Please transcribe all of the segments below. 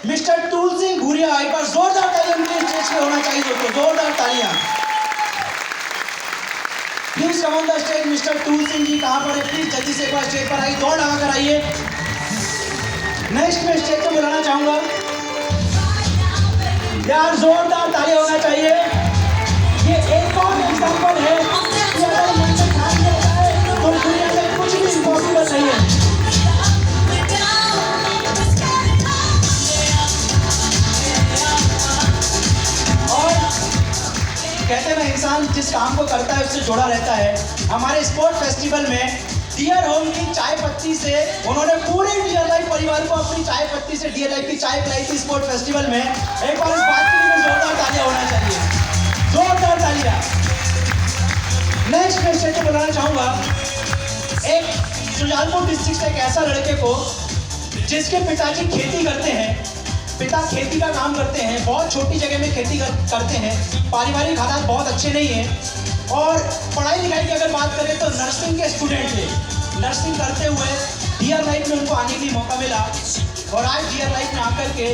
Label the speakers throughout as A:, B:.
A: Mister Tul Singh Bhuria. एक बार जोरदार तालियां उनके स्टेज पे होना चाहिए दोस्तों, जोरदार तालियां। Please come on the stage mister Tul Singh ji. कहां पर है? प्लीज जल्दी से एक बार स्टेज पर आइए, दौड़ लगा कर आइए। नेक्स्ट में स्टेज पे बुलाना चाहूंगा यार, जोरदार तालियां होना चाहिए। ये एक और एग्जांपल है कि अगर मुझसे ध्यान दिया जाए तो दुनिया में कुछ भी इम्पॉसिबल नहीं है। कहते हैं इंसान जिस काम को करता है उससे जुड़ा रहता है। हमारे स्पोर्ट फेस्टिवल में डियर होम की चाय पत्ती से उन्होंने पूरे डियर लाइफ परिवार को अपनी चाय पत्ती से डियर लाइफ की चाय पिलाई थी स्पोर्ट फेस्टिवल में। एक बार इस बात के लिए जोरदार तालियां होना चाहिए, जोरदार तालियां। नेक्स्ट मैं स्टेज पे बुलाना चाहूंगा एक शुजालपुर डिस्ट्रिक्ट से एक ऐसा लड़के को जिसके पिताजी खेती करते हैं। पिता खेती का काम करते हैं, बहुत छोटी जगह में खेती करते हैं। पारिवारिक हालात बहुत अच्छे नहीं हैं और पढ़ाई लिखाई की अगर बात करें तो नर्सिंग के स्टूडेंट थे। नर्सिंग करते हुए डियर लाइफ में उनको आने के लिए मौका मिला और आज डियर लाइफ में आकर के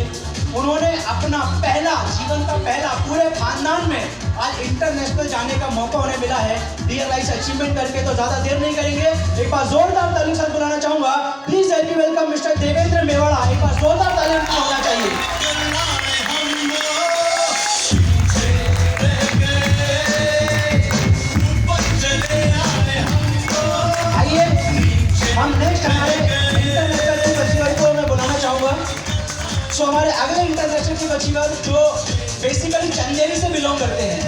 A: उन्होंने अपना पहला जीवन का पहला पूरे खानदान में आज इंटरनेशनल जाने का मौका उन्हें मिला है डियर लाइफ से अचीवमेंट करके। तो ज्यादा देर नहीं करेंगे, एक बार जोरदार तालियों से बुलाना चाहूंगा। Please help me welcome mister Devendra Mewada. एक बार जोरदार तालियों से होना चाहिए। आइए हम नेक्स्ट हमारे इंटरनेशनल टीम अचीवर को मैं बुलाना चाहूंगा। सो हमारे अगले इंटरनेशनल टीम अचीवर जो बेसिकली चंदेरी से बिलोंग करते हैं,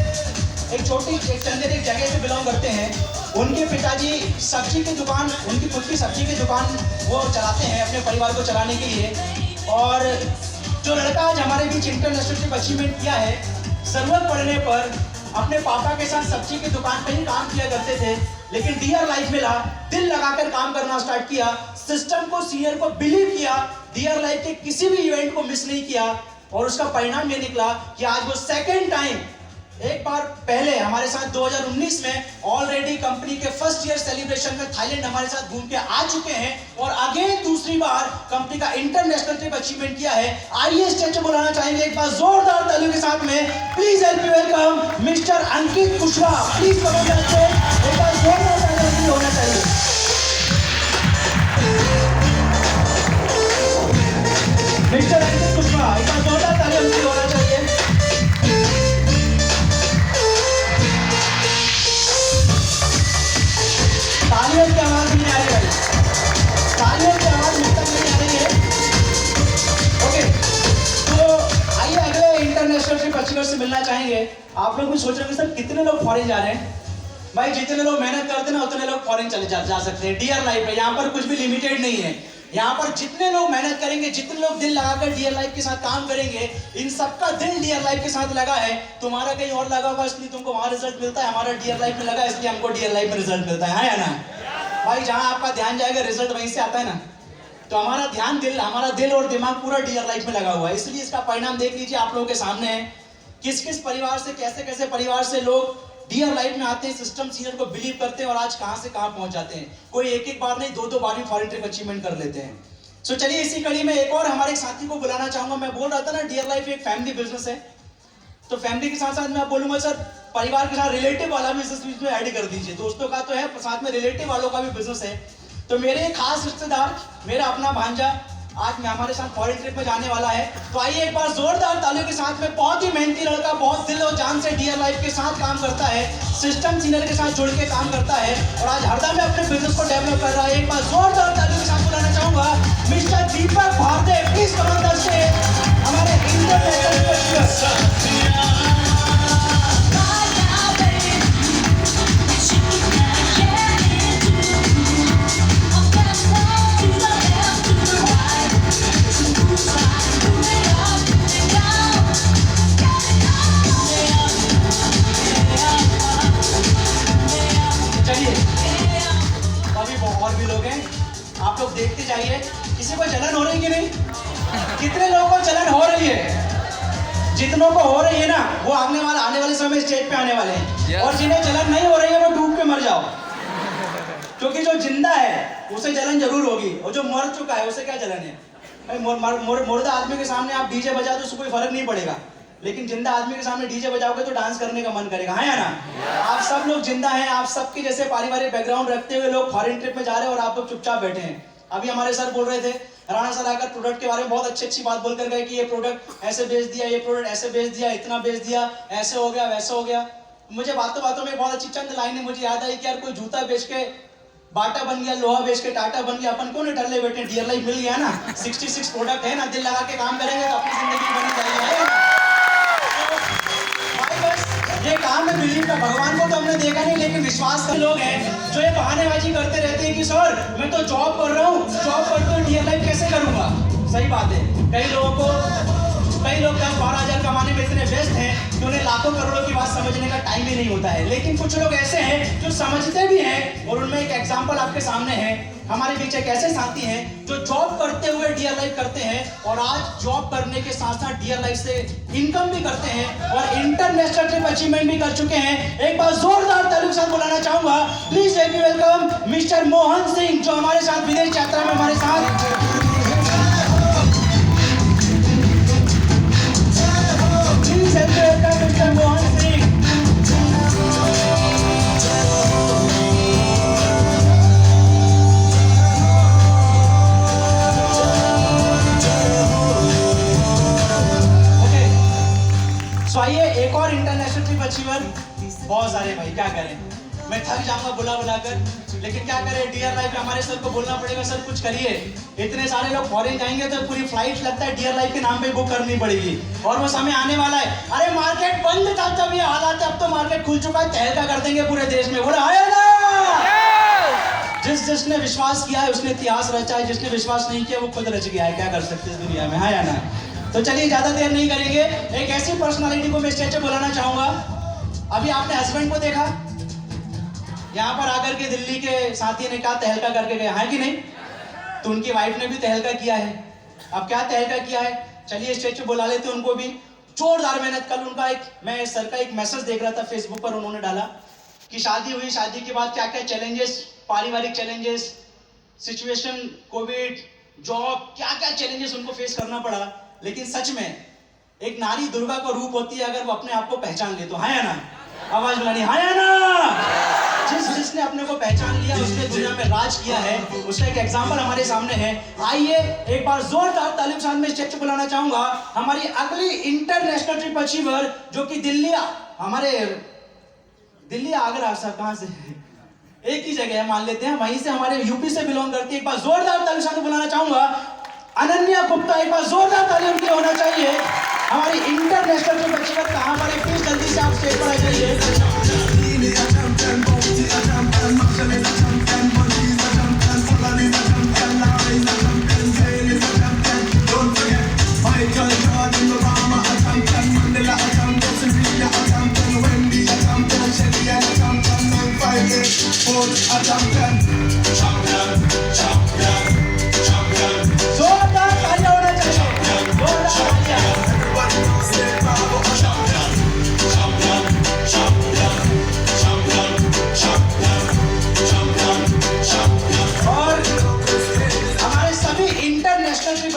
A: एक चंदेरी जगह से बिलोंग करते हैं। उनके पिताजी सब्जी की दुकान, उनकी खुद की सब्जी की दुकान वो चलाते हैं अपने परिवार को चलाने के लिए। और जो लड़का आज हमारे बीच इंटरनेशनल टीम अचीवमेंट किया है, जरूरत पड़ने पर अपने पापा के साथ सब्जी की दुकान पे ही काम किया करते थे, लेकिन डियर लाइफ में दिल लगाकर काम करना स्टार्ट किया। सिस्टम को, सीनियर को बिलीव किया, डियर लाइफ के किसी भी इवेंट को मिस नहीं किया और उसका परिणाम ये निकला कि आज वो सेकेंड टाइम, एक बार पहले हमारे साथ 2019 में ऑलरेडी कंपनी के फर्स्ट ईयर सेलिब्रेशन में थाईलैंड हमारे साथ घूम के आ चुके हैं और अगेन दूसरी बार कंपनी का इंटरनेशनल ट्रिप अचीवमेंट किया है। आइए स्टेज पे बुलाना चाहेंगे एक बार जोरदार तालियों के साथ में। Please help me welcome mister Ankit Kushwaha. Please come on the stage, एक बार जोरदार तालियां होना चाहिए। मिस्टर अंकित कुशवाहा, एक बार जोरदार तालियां होना चाहिए। तालियों की आवाज नहीं आ रही है, तालियों की आवाज तक नहीं आ रही है। ओके, तो आइए अगले इंटरनेशनल ट्रिप अचीवर से मिलना चाहेंगे। आप लोग भी सोच रहे हैं सर कितने लोग फॉरेन जा रहे हैं? भाई जितने लोग मेहनत करते हैं ना उतने लोग फॉरेन चले जा सकते हैं। डियर लाइफ है, यहाँ पर कुछ भी लिमिटेड नहीं है। यहाँ पर जितने लोग मेहनत करेंगे, जितने लोग दिल लगाकर डियर लाइफ के साथ काम करेंगे, इन सबका दिल डियर लाइफ के साथ लगा है। तुम्हारा कहीं और लगा होगा इसलिए तुमको वहां रिजल्ट मिलता है, हमारा डियर लाइफ में लगा इसलिए हमको डियर लाइफ में रिजल्ट मिलता है या ना? भाई जहां आपका ध्यान जाएगा रिजल्ट वहीं से आता है ना। तो हमारा दिल और दिमाग पूरा डियर लाइफ में लगा हुआ है, इसलिए इसका परिणाम देख लीजिए आप लोगों के सामने है। किस किस परिवार से, कैसे कैसे परिवार से लोग डियर लाइफ में आते हैं, सिस्टम सीनियर को बिलीव करते हैं और आज कहां से कहां पहुंच जाते हैं। कोई एक एक बार नहीं, दो बार भी फॉरेन ट्रिप अचीवमेंट कर लेते हैं। सो चलिए इसी कड़ी में एक और हमारे साथी को बुलाना चाहूंगा। मैं बोल रहा था ना डियर लाइफ एक फैमिली बिजनेस है, तो फैमिली के साथ साथ मैं बोलूंगा सर परिवार के साथ रिलेटिव वाला भी इस बीच में ऐड कर दीजिए। दोस्तों का तो है, साथ में रिलेटिव वालों का भी बिजनेस है। तो मेरे एक खास रिश्तेदार, मेरा अपना भांजा आज में हमारे साथ फॉरेन ट्रिप में जाने वाला है। तो आइए एक बार जोरदार तालियों के साथ में, बहुत ही मेहनती लड़का, बहुत दिल और जान से डियर लाइफ के साथ काम करता है, सिस्टम सीनियर के साथ जुड़ के काम करता है और आज हरदा में अपने बिजनेस को डेवलप कर रहा है। एक बार जोरदार तालियों के साथ बुलाना चाहूंगा mister Deepak Bhardev. Please come on the stage, हमारे इंटरनेशनल आप लोग देखते जाइए। किसी को जलन हो रही कि नहीं? कितने लोगों को जलन हो रही है? जितनों को हो रही है ना वो आने वाले समय स्टेज पे आने वाले हैं। और जिन्हें जलन नहीं हो रही है वो डूब के मर जाओ, क्योंकि जो जिंदा है उसे जलन जरूर होगी और जो मर चुका है उसे क्या जलन है? भाई मुर्दा आदमी के सामने आप डीजे बजा दो उसको कोई फर्क नहीं पड़ेगा, लेकिन जिंदा आदमी के सामने डीजे बजाओगे तो डांस करने का मन करेगा, है या ना? आप सब लोग जिंदा हैं, आप सबके जैसे पारिवारिक बैकग्राउंड रखते हुए लोग फॉरेन ट्रिप में जा रहे हैं और आप लोग चुपचाप बैठे हैं। अभी हमारे सर बोल रहे थे, राणा सर आकर प्रोडक्ट के बारे में बहुत अच्छी बात बोल कर गए कि ये प्रोडक्ट ऐसे बेच दिया, ये प्रोडक्ट ऐसे बेच दिया, इतना बेच दिया, ऐसे हो गया, वैसे हो गया। मुझे बातों बातों में बहुत अच्छी चंद लाइनें मुझे याद आई कि यार कोई जूता बेच के बाटा बन गया, लोहा बेच के टाटा बन गया, अपन क्यों नहीं टल्ले बैठे? डियर लाइफ मिल गया ना, 66 प्रोडक्ट है ना, दिल लगा के काम करेंगे तो अपनी जिंदगी बनी जाएगी। भाई बस ये काम है बिलीव का, भगवान को तो हमने देखा नहीं लेकिन विश्वास के लोग हैं जो ये बहानेबाजी करते रहते हैं कि सर मैं तो जॉब कर रहा हूँ, जॉब करते हुए डियर लाइफ कैसे करूंगा? सही बात है, कई लोग 10-12 हजार कमाने में इतने व्यस्त हैं कि उन्हें लाखों करोड़ों की बात समझने का टाइम ही नहीं होता है। लेकिन कुछ लोग ऐसे हैं जो समझते भी हैं और उनमें एक एग्जांपल आपके सामने है। हमारे बीच एक ऐसे साथी हैं जो जॉब करते हुए डियर लाइफ करते हैं और आज जॉब करने के साथ साथ डियर लाइफ से इनकम भी करते हैं और इंटरनेशनल ट्रिप अचीवमेंट भी कर चुके हैं। एक बार जोरदार तालियों के साथ बुलाना चाहूंगा, please let me welcome mister Mohan Singh जो हमारे साथ विदेश यात्रा में हमारे साथ। मिस्टर मोहन सिंह। सो आइए, एक और इंटरनेशनल ट्रिप अचीवर, बहुत सारे भाई क्या करें, मैं थक जाऊंगा बुला कर, लेकिन क्या करें, डियर लाइफ में हमारे सर को बोलना पड़ेगा, सर कुछ करिए। इतने सारे लोग फॉरेन जाएंगे तो पूरी फ्लाइट लगता है डियर लाइफ के नाम पे बुक करनी पड़ेगी और वो समय आने वाला है। अरे मार्केट बंद था तब ये हालात है, अब तो मार्केट खुल चुका है, तहलका कर देंगे पूरे देश में, बोला है ना? जिसने विश्वास किया है उसने इतिहास रचा है, जिसने विश्वास नहीं किया वो खुद रच गया है, क्या कर सकते हैं इस दुनिया में, है या ना? तो चलिए ज्यादा देर नहीं करेंगे, एक ऐसी पर्सनालिटी को मैं स्टेज पे बुलाना चाहूंगा। अभी आपने हस्बैंड को देखा, यहाँ पर आकर के दिल्ली के साथी ने क्या तहलका करके गया है कि नहीं? तो उनकी वाइफ ने भी तहलका किया है। अब क्या तहलका किया है, चलिए स्टेज पे बुला लेते हैं उनको भी। जोरदार मेहनत। कल उनका मैं सर का एक मैसेज देख रहा था फेसबुक पर, उन्होंने डाला कि शादी हुई, शादी के बाद क्या क्या चैलेंजेस, पारिवारिक चैलेंजेस, सिचुएशन, कोविड, जॉब, क्या क्या चैलेंजेस उनको फेस करना पड़ा। लेकिन सच में एक नारी दुर्गा का रूप होती है अगर वो अपने आप को पहचान ले तो, है या ना? आवाज बुलानी, है या ना? जिसने अपने को पहचान लिया उसने दुनिया में राज किया है, उसका एक एग्जांपल हमारे सामने है। आइए एक बार जोरदार तालियों के साथ में स्टेज पे बुलाना चाहूंगा हमारी अगली इंटरनेशनल ट्रिप अचीवर जो कि दिल्ली आगरा, सर कहां से, एक ही जगह है मान लेते हैं, वहीं से हमारे यूपी से बिलोंग करती है। एक बार जोरदार तालियों के साथ बुलाना चाहूंगा अनन्या गुप्ता, एक बार जोरदार तालियों उनके होना चाहिए। हमारी इंटरनेशनल ट्रिप अचीवर कहां पर है, प्लीज जल्दी से आप स्टेज पर आ जाइए।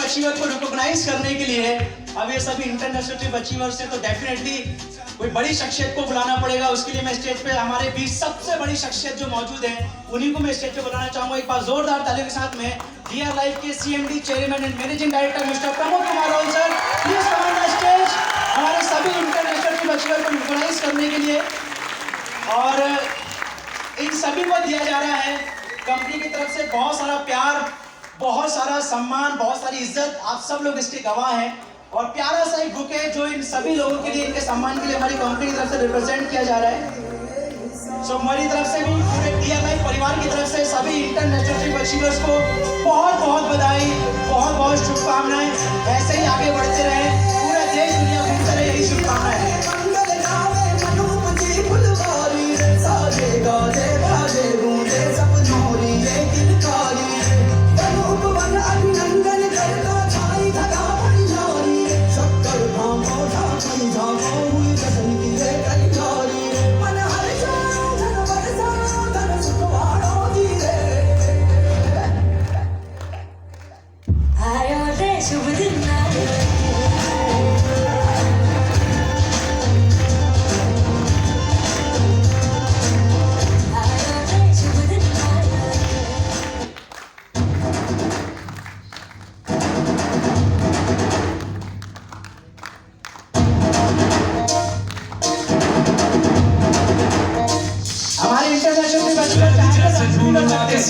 A: अचीवर को रिकॉग्नाइज करने के लिए अब ये सभी इंटरनेशनल ट्रिप अचीवर से तो डेफिनेटली कोई बड़ी शख्सियत को बुलाना पड़ेगा। उसके लिए मैं स्टेज पे हमारे बीच सबसे बड़ी शख्सियत जो मौजूद है उन्हीं को मैं स्टेज पे बुलाना चाहूंगा। एक बार जोरदार तालियों के साथ में डियर लाइफ के CMD chairman and managing director mister Pramod Kumar Rahul sir, please come on the stage हमारे सभी इंटरनेशनल ट्रिप अचीवर को रिकॉग्नाइज करने के लिए। और इन सभी को दिया जा रहा है कंपनी की तरफ से बहुत सारा प्यार, बहुत सारा सम्मान, बहुत सारी इज्जत, आप सब लोग इसके गवाह हैं। और प्यारा सा एक बुके जो इन सभी लोगों के लिए, इनके सम्मान के लिए हमारी कंपनी की तरफ से रिप्रेजेंट किया जा रहा है। सो हमारी तरफ से भी, पूरे डियर लाइफ परिवार की तरफ से सभी इंटरनेशनल ट्रिप अचीवर्स को बहुत बहुत बधाई, बहुत बहुत शुभकामनाएं। ऐसे ही आगे बढ़ते रहे, पूरा देश दुनिया घूमते रहे, यही शुभकामनाएं हैं।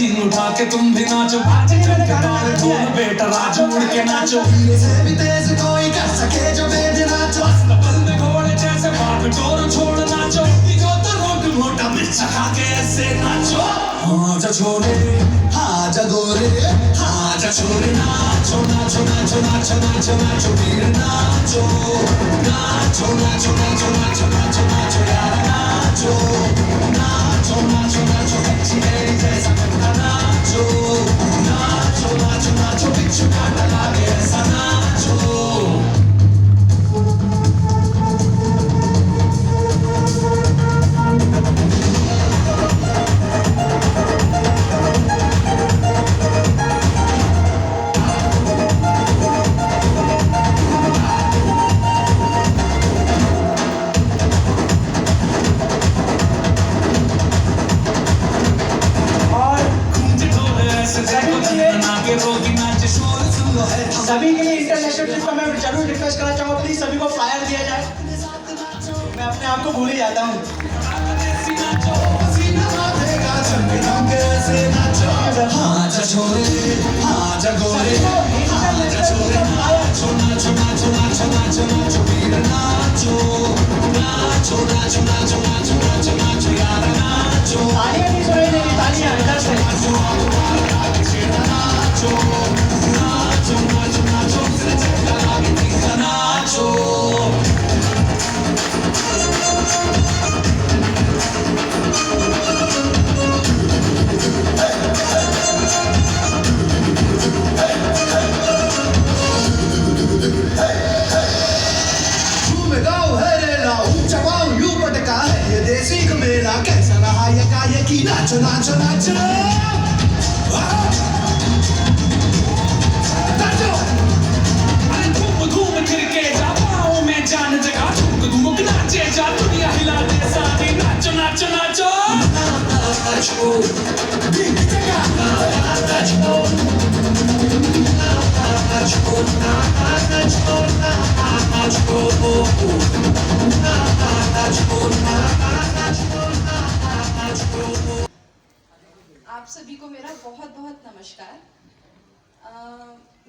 B: सीन उठा के तुम भी नाचो, बाजे जब के बाल ढोल बेटा राजू उड़ के नाचो,
C: हीरे से भी तेज कोई कर सके जो बेद नाचो,
B: अस्तबल में घोड़े जैसे भाग टोर छोड़ नाचो, जो तो रोट मोटा मिर्च खा के ऐसे नाचो। हाँ जा छोरे,
C: हाँ जा गोरे,
B: हाँ जा छोरे, नाचो नाचो नाचो नाचो नाचो नाचो वीर नाचो, नाचो नाचो नाचो नाचो नाचो नाचो यार नाचो, नाचो नाचो नाचो बच्ची मेरी जैसा करता नाचो, नाचो नाचो नाचो बिच्छू काटा लागे ऐसा नाचो।
A: सभी के लिए इंटरनेशनल ट्रिप का मैं जरूर रिक्वेस्ट करना चाहूँगा, प्लीज सभी को फ्लायर दिया जाए। मैं अपने आप को भूल ही जाता हूँ।
B: हाँ जा छोरे, हाँ जा गोरे, हाँ जा छोरे, नाचो नाचो नाचो नाचो नाचो नाचो वीर नाचो, नाचो नाचो नाचो नाचो नाचो नाचो यार नाचो,
A: तालियां नहीं सुनाई देगी, तालियां इधर से।
B: नाचो नाचो नाचो नाचो नाचो फिर चक्का लागे दिखा नाचो।
C: कैसा रहा ये काये की नाचो नाचो नाचो नाचो,
B: अरे धूम धूम करके जा पाओ मैं जान जगह, ठुक ठुक नाचे जा दुनिया हिला दे सारी, नाचो नाचो नाचो नाचो
C: बीट जगा
B: नाचो नाचो नाचो
D: आप सभी को मेरा बहुत बहुत नमस्कार।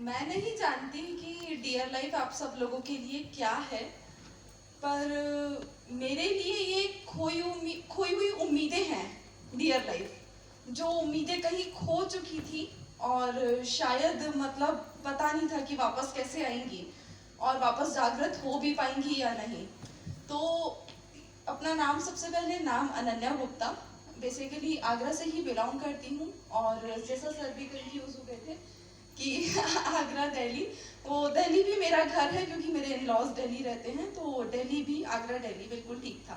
D: मैं नहीं जानती कि डियर लाइफ आप सब लोगों के लिए क्या है, पर मेरे लिए ये खोई हुई उम्मीदें हैं। डियर लाइफ, जो उम्मीदें कहीं खो चुकी थी और शायद मतलब पता नहीं था कि वापस कैसे आएंगी और वापस जागृत हो भी पाएंगी या नहीं। तो अपना नाम, सबसे पहले नाम अनन्या गुप्ता, बेसिकली आगरा से ही बिलोंग करती हूँ। और जैसा सर भी कंफ्यूज हो गए थे कि आगरा दिल्ली, वो दिल्ली भी मेरा घर है क्योंकि मेरे इन-लॉज दिल्ली रहते हैं, तो दिल्ली भी आगरा दिल्ली बिल्कुल ठीक था।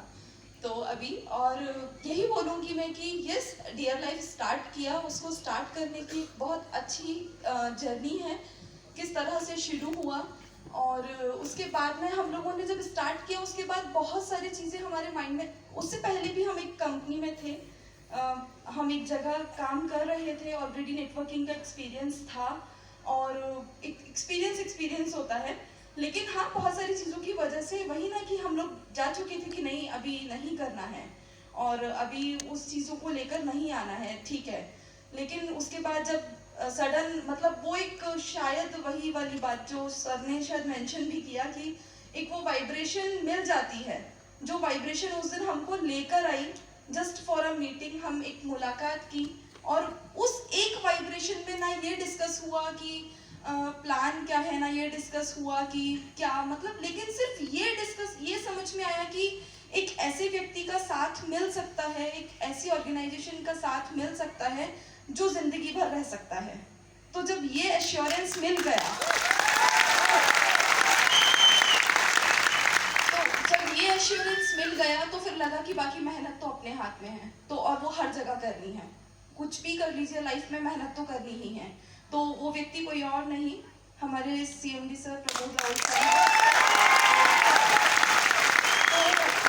D: तो अभी और यही बोलूँगी मैं कि यस, डियर लाइफ स्टार्ट किया, उसको स्टार्ट करने की बहुत अच्छी जर्नी है, किस तरह से शुरू हुआ। और उसके बाद में हम लोगों ने जब स्टार्ट किया, उसके बाद बहुत सारी चीज़ें हमारे माइंड में, उससे पहले भी हम एक कंपनी में थे, हम एक जगह काम कर रहे थे, ऑलरेडी नेटवर्किंग का एक्सपीरियंस था और एक एक्सपीरियंस होता है। लेकिन हाँ, बहुत सारी चीज़ों की वजह से वही ना कि हम लोग जा चुके थे कि नहीं, अभी नहीं करना है और अभी उस चीज़ों को लेकर नहीं आना है, ठीक है। लेकिन उसके बाद जब सडन, मतलब वो एक शायद वही वाली बात जो सर ने शायद मेंशन भी किया कि एक वो वाइब्रेशन मिल जाती है, जो वाइब्रेशन उस दिन हमको लेकर I just for a meeting. हम एक मुलाकात की और उस एक वाइब्रेशन में ना ये डिस्कस हुआ कि प्लान क्या है, ना ये डिस्कस हुआ कि क्या मतलब, लेकिन सिर्फ ये समझ में आया कि एक ऐसे व्यक्ति का साथ मिल सकता है, एक ऐसी ऑर्गेनाइजेशन का साथ मिल सकता है जो जिंदगी भर रह सकता है। तो जब ये एश्योरेंस मिल गया, तो फिर लगा कि बाकी मेहनत तो अपने हाथ में है, तो और वो हर जगह करनी है। कुछ भी कर लीजिए लाइफ में, मेहनत तो करनी ही है। तो वो व्यक्ति कोई और नहीं, हमारे CMD sir Pramod Raut sir. तो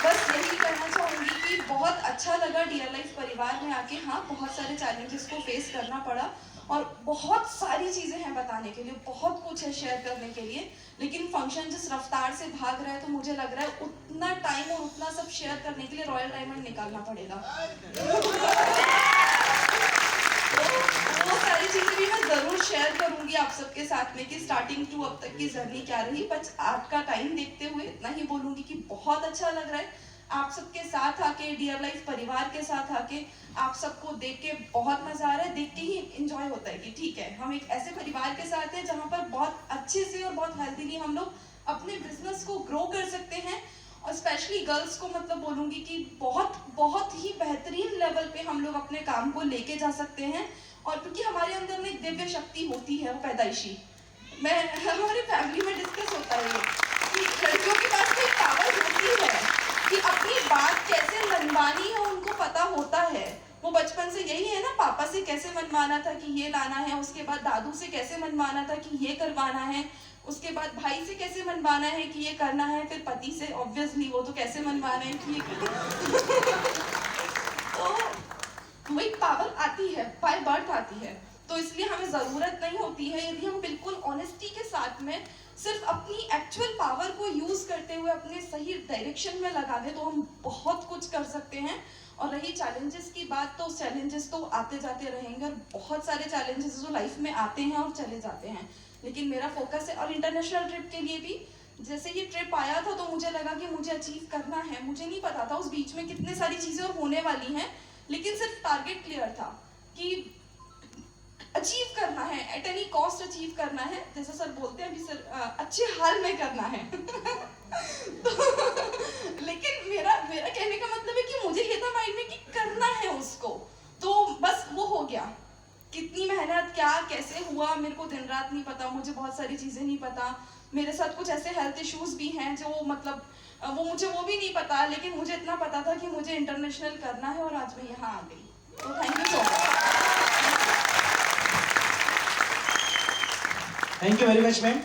D: बस यही कहना चाहूँगी कि बहुत अच्छा लगा डियर लाइफ परिवार में आके। हाँ, बहुत सारे चैलेंजेस को फेस करना पड़ा और बहुत सारी चीज़ें हैं बताने के लिए, बहुत कुछ है शेयर करने के लिए, लेकिन फंक्शन जिस रफ्तार से भाग रहा है तो मुझे लग रहा है उतना टाइम और उतना सब शेयर करने के लिए रॉयल डायमंड निकालना पड़ेगा। वो सारी चीजें भी मैं जरूर शेयर करूंगी आप सबके साथ में कि स्टार्टिंग टू अब तक की जर्नी क्या रही। बस आपका टाइम देखते हुए इतना ही बोलूंगी कि बहुत अच्छा लग रहा है आप सबके साथ आके, डियर लाइफ परिवार के साथ आके आप सबको देख के बहुत मजा आ रहा है। देख के ही इंजॉय होता है कि ठीक है हम एक ऐसे परिवार के साथ हैं जहाँ पर बहुत अच्छे से और बहुत हेल्थीली हम लोग अपने बिजनेस को ग्रो कर सकते हैं। और स्पेशली गर्ल्स को मतलब बोलूंगी कि बहुत बहुत ही बेहतरीन लेवल पे हम लोग अपने काम को लेके जा सकते हैं। और क्योंकि हमारे अंदर में एक दिव्य शक्ति होती है, वो पैदाइशी, मैं हमारे फैमिली में डिस्कस होता है कि लड़कियों के पास कोई पावर होती है कि अपनी बात कैसे मनवानी है, उनको पता होता है। वो बचपन से यही है ना, पापा से कैसे मनवाना था कि ये लाना है, उसके बाद दादू से कैसे मनवाना था कि ये करवाना है, उसके बाद भाई से कैसे मनवाना है कि ये करना है, फिर पति से ऑब्वियसली वो तो कैसे मनवाना है कि ये तो वही पावर आती है, बाय बर्थ आती है। तो इसलिए हमें ज़रूरत नहीं होती है, यदि हम बिल्कुल ऑनेस्टी के साथ में सिर्फ अपनी एक्चुअल पावर को यूज करते हुए अपने सही डायरेक्शन में लगा दे तो हम बहुत कुछ कर सकते हैं। और रही चैलेंजेस की बात, तो चैलेंजेस तो आते जाते रहेंगे और बहुत सारे चैलेंजेस जो लाइफ में आते हैं और चले जाते हैं। लेकिन मेरा फोकस है, और इंटरनेशनल ट्रिप के लिए भी जैसे ये ट्रिप आया था तो मुझे लगा कि मुझे अचीव करना है। मुझे नहीं पता था उस बीच में कितने सारी चीज़ें और होने वाली हैं, लेकिन सिर्फ टारगेट क्लियर था कि अचीव करना है, एट एनी कॉस्ट अचीव करना है। जैसे सर बोलते हैं अभी सर अच्छे हाल में करना है तो, लेकिन मेरा कहने का मतलब है कि मुझे ये था माइंड में कि करना है उसको, तो बस वो हो गया। कितनी मेहनत, क्या कैसे हुआ, मेरे को दिन रात नहीं पता, मुझे बहुत सारी चीज़ें नहीं पता। मेरे साथ कुछ ऐसे हेल्थ इश्यूज भी हैं जो मतलब मुझे वो भी नहीं पता, लेकिन मुझे इतना पता था कि मुझे इंटरनेशनल करना है और आज मैं यहाँ आ गई। तो thank you so much.
A: Thank you very much ma'am.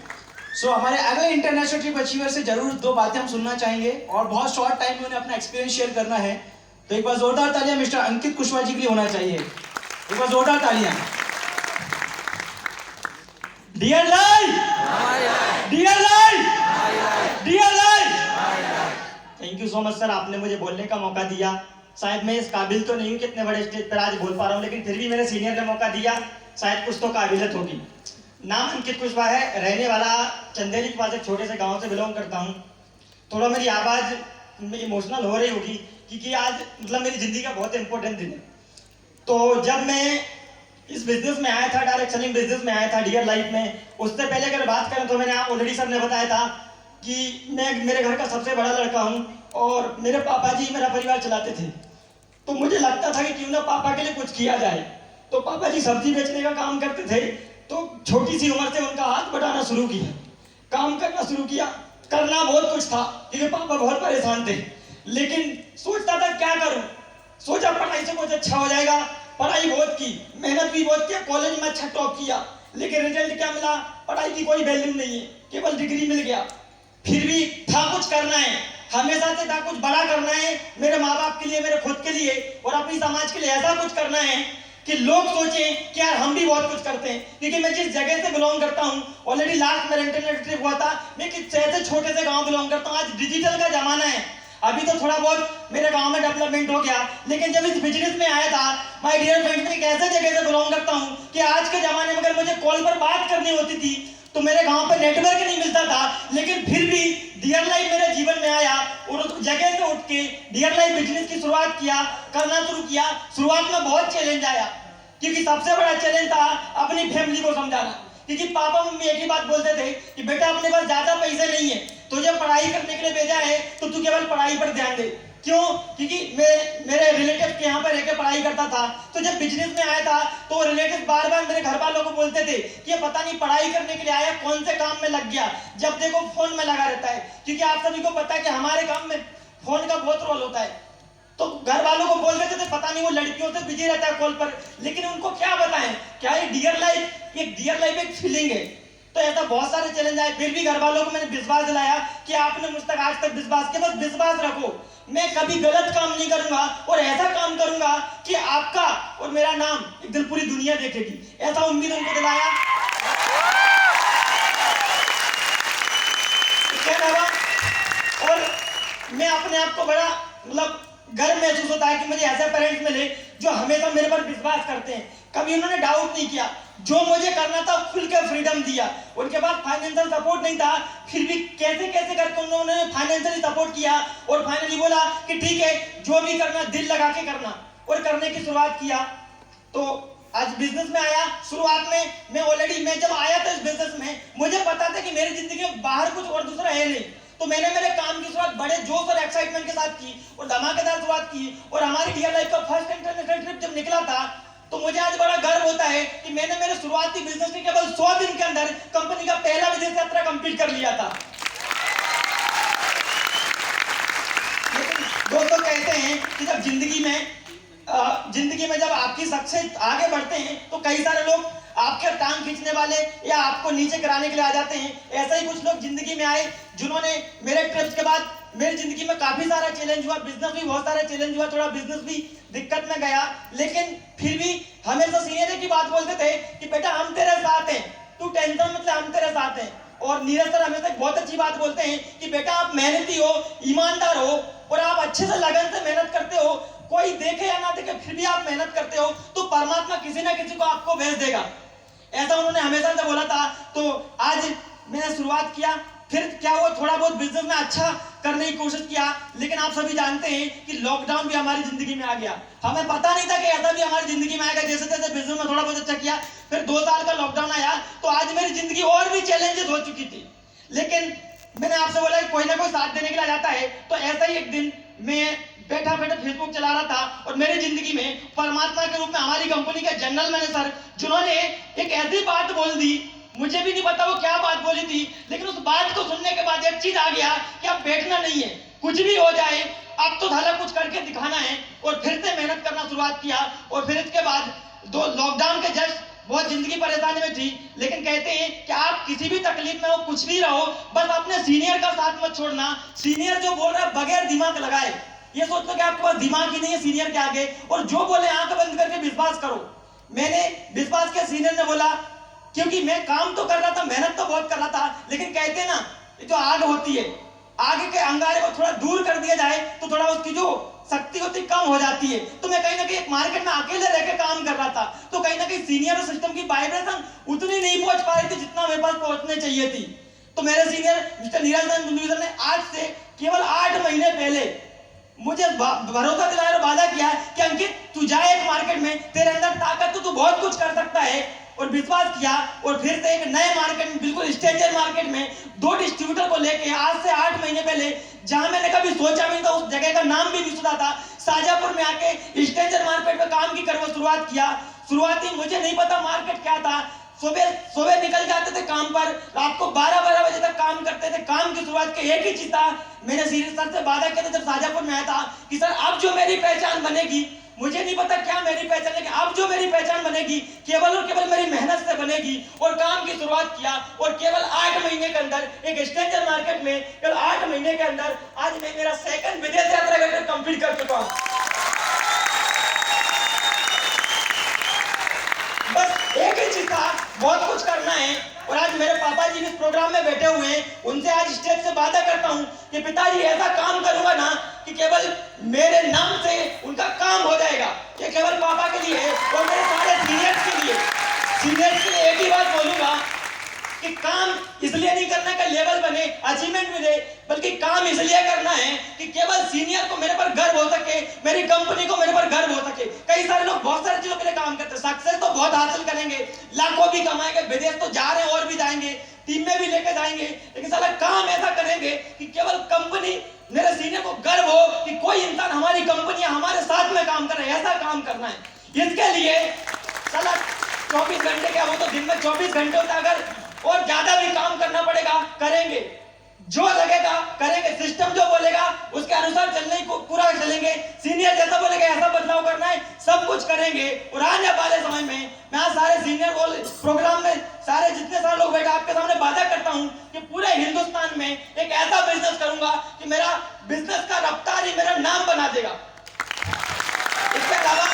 A: सो हमारे अगले इंटरनेशनल ट्रिप अचीवर से जरूर दो बातें हम सुनना चाहेंगे और बहुत शॉर्ट टाइम में उन्हें अपना एक्सपीरियंस शेयर करना है। तो एक बार जोरदार तालियां मिस्टर अंकित कुशवाहा जी के लिए होना चाहिए। एक बार जोरदार तालियां। Dear life, dear life, dear life.
E: Thank you so much sir, आपने मुझे बोलने का मौका दिया। शायद मैं इस काबिल तो नहीं हूँ कि इतने बड़े स्टेज पर आज बोल पा रहा हूँ, लेकिन फिर भी मेरे सीनियर ने मौका दिया, शायद कुछ तो काबिलियत होगी। नाम अंकित कुशवाहा है, रहने वाला चंदेली के पास एक छोटे से गांव से बिलोंग करता हूँ। थोड़ा मेरी आवाज़ इमोशनल हो रही होगी क्योंकि आज मतलब मेरी ज़िंदगी का बहुत इंपॉर्टेंट दिन है। तो जब मैं इस बिजनेस में आया था, डायरेक्ट सेलिंग बिजनेस में आया था डियर लाइफ में, उससे पहले अगर बात करें तो मैंने ऑलरेडी सर ने बताया था कि मैं मेरे घर का सबसे बड़ा लड़का हूँ और मेरे पापा जी मेरा परिवार चलाते थे। तो मुझे लगता था कि क्यों ना पापा के लिए कुछ किया जाए। तो पापा जी सब्जी बेचने का काम करते थे, तो छोटी सी उम्र से उनका हाथ बढ़ाना शुरू किया, काम करना शुरू किया। करना बहुत कुछ था क्योंकि पापा बहुत परेशान थे, लेकिन सोचता था क्या करूं। सोचा पढ़ाई से कुछ अच्छा हो जाएगा, पढ़ाई बहुत की, मेहनत भी बहुत किया, कॉलेज में अच्छा टॉप किया, लेकिन रिजल्ट क्या मिला, पढ़ाई की कोई वैल्यू नहीं है, केवल डिग्री मिल गया। फिर भी था कुछ करना है, हमेशा से था कुछ बड़ा करना है, मेरे माँ बाप के लिए, मेरे खुद के लिए और अपनी समाज के लिए ऐसा कुछ करना है कि लोग सोचें कि यार हम भी बहुत कुछ करते हैं। क्योंकि मैं जिस जगह से बिलोंग करता हूँ, ऑलरेडी लास्ट मेरा इंटरनेट ट्रिप हुआ था, मैं किस ऐसे छोटे से गांव बिलोंग करता हूँ। आज डिजिटल का जमाना है, अभी तो थोड़ा बहुत मेरे गांव में डेवलपमेंट हो गया, लेकिन जब इस बिजनेस में आया था माय डियर फ्रेंड्स, मैं एक ऐसे जगह से बिलोंग करता हूँ कि आज के जमाने में अगर मुझे कॉल पर बात करनी होती थी तो मेरे गांव पर नेटवर्क नहीं मिलता था, लेकिन फिर भी डियर लाइफ मेरे जीवन में आया और उस जगह से उठ के डियर लाइफ बिजनेस की शुरुआत किया, करना शुरू किया। शुरुआत में बहुत चैलेंज आया क्योंकि सबसे बड़ा चैलेंज था अपनी फैमिली को समझाना, क्योंकि पापा मम्मी एक ही बात बोलते थे कि बेटा अपने पास ज्यादा पैसे नहीं है, तुझे पढ़ाई करने के लिए भेजा है तो तू केवल पढ़ाई पर ध्यान दे। क्यों? क्योंकि मैं मेरे रिलेटिव के यहाँ पर रहकर पढ़ाई करता था, तो जब बिजनेस में आया था तो रिलेटिव बार बार मेरे घर वालों को बोलते थे कि ये पता नहीं पढ़ाई करने के लिए आया कौन से काम में लग गया, जब देखो फोन में लगा रहता है। क्योंकि आप सभी को पता है कि हमारे काम में फोन का बहुत रोल होता है। तो घर वालों को बोल देते थे पता नहीं वो लड़कियों से बिजी रहता है कॉल पर, लेकिन उनको क्या बताएं, क्या ये डियर लाइफ एक फीलिंग है। तो ऐसा बहुत सारे चैलेंज आए, फिर भी घर वालों को मैंने विश्वास दिलाया कि आपने मुझ तक आज तक विश्वास किया, बस विश्वास रखो, मैं कभी गलत काम नहीं करूंगा और ऐसा काम करूंगा कि आपका और मेरा नाम एक दिन पूरी दुनिया देखेगी। ऐसा उम्मीद उनको दिलाया। इसके अलावा और मैं अपने आप को बड़ा मतलब गर्व महसूस होता है कि मुझे ऐसे पेरेंट्स मिले जो हमेशा मेरे पर विश्वास करते हैं। कभी उन्होंने डाउट नहीं किया, जो मुझे करना था खुल के फ्रीडम दिया। उनके पास फाइनेंशियल सपोर्ट नहीं था, फिर भी कैसे कैसे करके उन्होंने फाइनेंशियली सपोर्ट किया और फाइनली बोला कि ठीक है जो भी करना दिल लगा के करना, और करने की शुरुआत किया। तो आज बिजनेस में आया। शुरुआत में मैं जब आया था इस बिजनेस में, मुझे पता था कि मेरी जिंदगी में बाहर कुछ और दूसरा है नहीं, तो मैंने मेरे काम की शुरुआत बड़े जोश और एक्साइटमेंट के साथ की और धमाकेदार शुरुआत की। और हमारी डियर लाइफ का फर्स्ट इंटरनेशनल ट्रिप जब निकला था, तो मुझे आज बड़ा गर्व होता है कि मैंने मेरे शुरुआती बिजनेस में केवल 100 दिन के अंदर कंपनी का पहला विदेश यात्रा कंप्लीट कर लिया था। लेकिन दोस्तों कहते हैं कि जब जिंदगी में जब आपकी सक्सेस आगे बढ़ते हैं तो कई सारे लोग आपके टांग खींचने वाले या आपको नीचे गिराने के लिए आ जाते हैं। ऐसा ही कुछ लोग जिंदगी में आए जिन्होंने मेरे ट्रिप्स के बाद मेरी जिंदगी में काफी सारा चैलेंज हुआ, बिजनेस भी बहुत सारा चैलेंज हुआ, थोड़ा बिजनेस भी दिक्कत में गया, लेकिन फिर भी हमेशा सीनियर की बात बोलते थे कि बेटा हम तेरे साथ हैं, तू टेंशन मत ले, हम तेरे साथ हैं। और नीरज सर हमेशा बहुत अच्छी बात बोलते हैं कि बेटा आप मेहनती हो, ईमानदार हो और आप अच्छे से लगन से मेहनत करते हो, कोई देखे या ना देखे फिर भी आप मेहनत करते हो तो परमात्मा किसी ना किसी को आपको भेज देगा। ऐसा उन्होंने हमेशा से बोला था। तो आज मैंने शुरुआत किया, फिर क्या हुआ, थोड़ा बहुत बिजनेस में अच्छा करने की कोशिश किया, लेकिन आप सभी जानते हैं कि लॉकडाउन भी हमारी जिंदगी में आ गया। हमें पता नहीं था कि ऐसा भी हमारी जिंदगी में आएगा। जैसे जैसे बिजनेस में थोड़ा बहुत अच्छा किया, फिर 2 साल का लॉकडाउन आया, तो आज मेरी जिंदगी और भी चैलेंजेस हो चुकी थी। लेकिन मैंने आपसे बोला कि कोई ना कोई साथ देने के लिए आ जाता है। तो ऐसा ही एक दिन मैं बैठा फेसबुक चला रहा था और मेरी जिंदगी में परमात्मा के रूप में हमारी कंपनी के जनरल मैनेजर, जिन्होंने एक ऐसी बात बोल दी, मुझे भी नहीं पता वो क्या बात बोली थी, लेकिन उस बात को सुनने के बाद एक चीज आ गया कि अब बैठना नहीं है, कुछ भी हो जाए अब तो धारा कुछ करके दिखाना है। और फिर से मेहनत करना शुरुआत किया। और फिर इसके बाद लॉकडाउन के जस्ट बहुत जिंदगी परेशानी में थी, लेकिन कहते हैं कि आप किसी भी तकलीफ में हो, कुछ भी रहो, बस अपने सीनियर का साथ मत छोड़ना। सीनियर जो बोल रहा है बगैर दिमाग लगाए, ये सोचो कि आपके पास दिमाग ही नहीं है सीनियर के आगे, और जो बोले आंख बंद करके विश्वास करो। मैंने विश्वास किया, सीनियर ने बोला, क्योंकि मैं काम तो कर रहा था, मेहनत तो बहुत कर रहा था, लेकिन कहते ना जो आग होती है, आगे के अंगारे को थोड़ा दूर कर दिया जाए तो थोड़ा उसकी जो शक्ति होती कम हो जाती है। तो मैं कहीं ना कहीं एक मार्केट में अकेले रह के काम कर रहा था, तो कहीं ना कहीं सीनियर सिस्टम की वाइब्रेशन उतनी नहीं पहुंच पा रही थी जितना मेरे पास पहुंचने चाहिए थी। तो मेरे सीनियर मिस्टर नीरज ने आज से केवल 8 महीने पहले मुझे भरोसा दिलाया और वादा किया कि अंकित तू जाए एक मार्केट में, तेरे अंदर ताकत, तो तू बहुत कुछ कर सकता है। और विश्वास किया और फिर से एक नए मार्केट में, बिल्कुल स्ट्रेंजर मार्केट में 2 डिस्ट्रीब्यूटर को लेके आज से 8 महीने पहले, जहां मैंने कभी सोचा भी नहीं था, उस जगह का नाम भी नहीं सुना था, शाजापुर में आके स्ट्रेंजर मार्केट में काम की करने शुरुआत किया। शुरुआती मुझे नहीं पता मार्केट क्या था। सुबह निकल जाते थे काम पर, रात को 12 बजे तक काम करते थे। काम की शुरुआत के एक ही चीज था, मैंने सीनियर सर से वादा किया था जब शाजापुर में आया था कि सर अब जो मेरी पहचान बनेगी, मुझे नहीं पता क्या मेरी पहचान, लेकिन अब जो मेरी पहचान बनेगी केवल और केवल मेरी मेहनत से बनेगी। और काम की शुरुआत किया और केवल 8 महीने के अंदर एक स्ट्रेंजर मार्केट में, केवल 8 महीने के अंदर आज मैं मेरा 2nd विदेश यात्रा कंप्लीट कर चुका हूं। बस एक ही चीज था, बहुत कुछ करना है। और आज मेरे पापा जी इस प्रोग्राम में बैठे हुए हैं, उनसे आज स्टेज से वादा करता हूं कि पिताजी ऐसा काम करूंगा ना कि केवल मेरे नाम से उनका काम हो जाएगा। ये केवल पापा के लिए है और मेरे सारे सीनियर्स के लिए। सीनियर्स के लिए एक ही बात बोलूंगा कि काम इसलिए नहीं करना कि लेवल बने, अचीवमेंट मिले, बल्कि काम इसलिए करना है कि केवल सीनियर को मेरे पर गर्व हो सके, मेरी कंपनी को मेरे पर गर्व हो सके। कई सारे लोग बहुत सारी चीजों के लिए काम करते हैं, सक्सेस तो बहुत हासिल करेंगे, लाखों भी कमाएंगे, विदेश तो जा रहे हैं और भी जाएंगे, टीम में भी लेके जाएंगे, लेकिन साला काम ऐसा करेंगे कि केवल कंपनी, मेरे सीनियर को गर्व हो कि कोई इंसान हमारी कंपनी हमारे साथ में काम कर रहा है। ऐसा काम करना है। इसके लिए साला 24 घंटे क्या, वो तो दिन में 24 घंटे होता, अगर और ज्यादा भी काम करना पड़ेगा करेंगे, जो लगेगा करेंगे, सिस्टम जो बोलेगा उसके अनुसार चलने को पूरा चलेंगे, सीनियर जैसा बोलेगा ऐसा बदलाव करना है, सब कुछ करेंगे। और आने वाले समय में मैं सारे सीनियर प्रोग्राम में सारे जितने सारे लोग बैठे आपके सामने वादा करता हूं कि पूरे हिंदुस्तान में एक ऐसा बिजनेस करूंगा कि मेरा बिजनेस का रफ्तार ही मेरा नाम बना देगा। इसके अलावा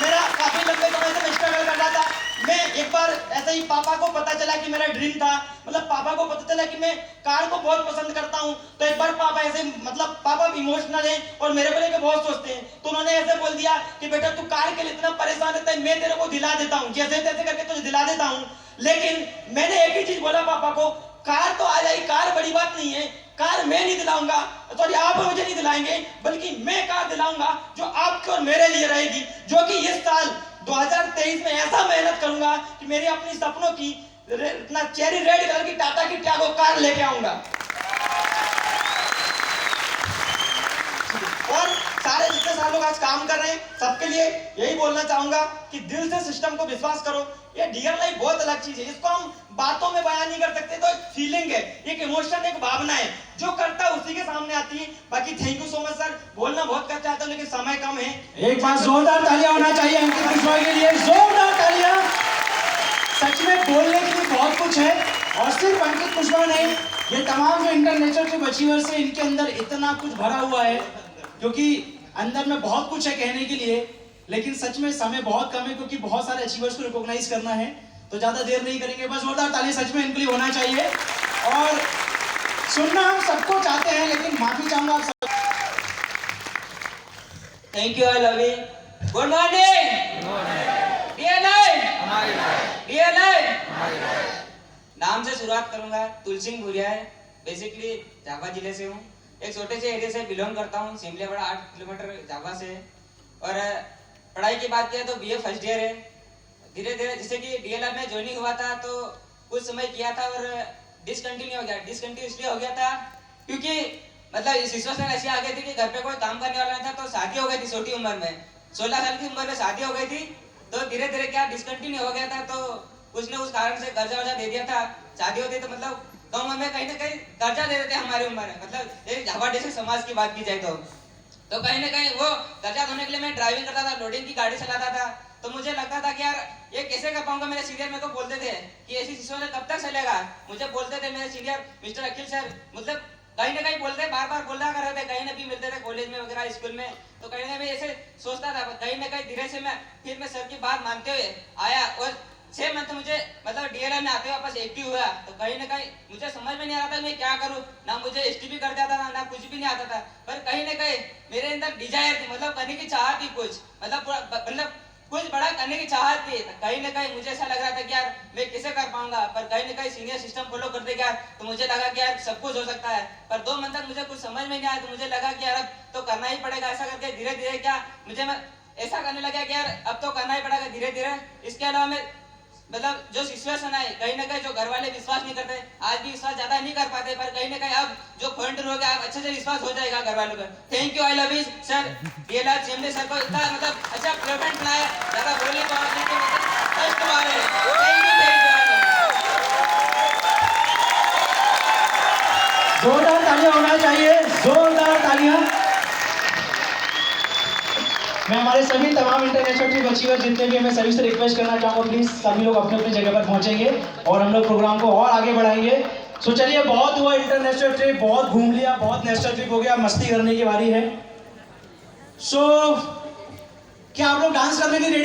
E: मेरा काफी लंबे समय से मैं स्ट्रगल कर रहा था, मैं एक बार ऐसे ही पापा को पता चला कि मेरा ड्रीम था, मतलब पापा को पता चला कि मैं कार को बहुत पसंद करता हूँ, तो एक बार पापा ऐसे, मतलब पापा इमोशनल हैं और मेरे को लेकर बहुत सोचते हैं, तो उन्होंने ऐसे बोल दिया कि बेटा तू कार के लिए इतना परेशान रहता है, मैं तेरे को दिला देता हूँ, जैसे तैसे करके तुझे दिला देता हूँ। लेकिन मैंने एक ही चीज बोला पापा को, कार तो आ जाएगी, कार बड़ी बात नहीं है, कार मैं नहीं दिलाऊंगा, सॉरी आप मुझे नहीं दिलाएंगे, बल्कि मैं कार दिलाऊंगा जो आपके और मेरे लिए रहेगी, जो कि इस साल 2023 में ऐसा मेहनत करूंगा कि मेरी अपनी सपनों की इतना चेरी रेड कलर की टाटा की टियागो कार लेके आऊंगा। और सारे जितने सारे लोग आज काम कर रहे हैं सबके लिए यही बोलना चाहूंगा कि दिल से सिस्टम को विश्वास करो। ये डियर लाइफ बहुत अलग चीज है, इसको हम बातों में बयान नहीं कर सकते, तो एक फीलिंग है, एक इमोशन, एक भावना है, जो करता है उसी के सामने आती है। बाकी thank you so much sir, बोलना बहुत कर चाहता हूँ लेकिन समय कम है।
A: एक बार जोरदार तालियां होना चाहिए अंकित कुशवाहा के लिए, जोरदार तालियां। सच में बोलने के लिए बहुत कुछ है, और सिर्फ अंकित कुशवाहा नहीं, ये तमाम जो इंटरनेशनल ट्रिप अचीवर्स है, इनके अंदर इतना कुछ भरा हुआ है, क्योंकि अंदर में बहुत कुछ है कहने के लिए, लेकिन सच में समय बहुत कम है, क्योंकि बहुत सारे अचीवर्स को रिकॉग्नाइज करना है, तो ज्यादा देर नहीं करेंगे, बस जोरदार ताली सच में इनके लिए होना चाहिए। और सुनना हम सबको चाहते हैं, लेकिन माफी चाहूंगा आप सब।
F: Thank you, I love you. Good morning dear life. नाम से शुरुआत करूंगा, तुलसिंह भूरिया है, बेसिकली जावा जिले से हूँ, एक छोटे से एरिया से बिलोंग करता हूँ, सिमलियावाड़ा 8 किलोमीटर जावा से। और पढ़ाई की बात किया तो बीए फर्स्ट ईयर है। धीरे धीरे जैसे कि डीएलआर में ज्वाइनिंग हुआ था तो कुछ समय किया था और डिसकंटिन्यू हो गया। डिसकंटिन्यू इसलिए हो गया था क्योंकि मतलब सिचुएशन ऐसी आ गई थी कि घर पे कोई काम करने वाला नहीं था, तो शादी हो गई थी छोटी उम्र में, 16 साल की उम्र में शादी हो गई थी, तो धीरे धीरे क्या डिसकंटिन्यू हो गया था, तो कुछ न उस कारण से कर्जा वर्जा दे दिया था। शादी होती तो मतलब गाँव में कहीं ना कहीं कर्जा दे देते हमारी उम्र में, मतलब एक झावा जैसे समाज की बात की जाए तो कहीं ना कहीं वो कर्जा धोने के लिए मैं ड्राइविंग करता था, लोडिंग की गाड़ी चलाता था, तो मुझे लगता था कि यार ये कैसे कर पाऊंगा। मेरे सीनियर मेरे को बोलते थे कि ऐसी सिचुएशन कब तक चलेगा, मुझे बोलते थे मेरे सीनियर मिस्टर अखिल सर, मतलब कहीं ना कहीं बोलते, बार बार बोला कर रहे थे, कहीं ना भी मिलते थे कॉलेज में वगैरह स्कूल में, तो कहीं ना कहीं ऐसे सोचता था, कहीं ना कहीं धीरे से मैं सर की बात मानते हुए आया और 6 मंथ मुझे मतलब डीएलआर में आते वापस एक्टिव हुआ, तो कहीं ना कहीं मुझे समझ में नहीं आ रहा था मैं क्या करूं, ना मुझे एसटीपी कर जाता था ना कुछ भी नहीं आता था, पर कहीं ना कहीं मेरे अंदर डिजायर थी, मतलब करने की चाहत थी कुछ, मतलब कुछ बड़ा करने की चाहत थी। तो कहीं ना कहीं मुझे ऐसा लग रहा था कि यार मैं कैसे कर पाऊंगा, पर कहीं ना कहीं सीनियर सिस्टम फॉलो करते क्या, तो मुझे लगा कि यार सब कुछ हो सकता है। पर 2 मंथ तक मुझे कुछ समझ में नहीं आया, तो मुझे लगा कि यार अब तो करना ही पड़ेगा। ऐसा करके धीरे धीरे क्या मैं ऐसा करने लगा कि यार अब तो करना ही पड़ेगा धीरे धीरे। इसके अलावा मैं मतलब जो सिचुएशन है, कहीं ना कहीं जो घर वाले विश्वास नहीं करते, आज भी विश्वास ज्यादा नहीं कर पाते, पर कहीं ना कहीं अब जो पॉइंट हो गया अब अच्छे से विश्वास हो जाएगा घर वालों का। Thank you, I love you sir, DLR Chemle sir को इतना मतलब अच्छा प्लेसमेंट बनाया, ज्यादा बोलने को नहीं कि मतलब फर्स्ट बार है। Thank you.
A: जोरदार तालियां होना चाहिए, जोरदार तालियां। मैं हमारे सभी तमाम इंटरनेशनल ट्रिप अचीवर जितने भी, मैं सभी से रिक्वेस्ट करना चाहूँगा प्लीज सभी लोग अपने अपनी जगह पर पहुंचेंगे और हम लोग प्रोग्राम को और आगे बढ़ाएंगे। सो चलिए, बहुत हुआ इंटरनेशनल ट्रिप, बहुत घूम लिया, बहुत नेशनल ट्रिप हो गया, मस्ती करने की बारी है। सो क्या आप लोग डांस करने के लिए रेडी?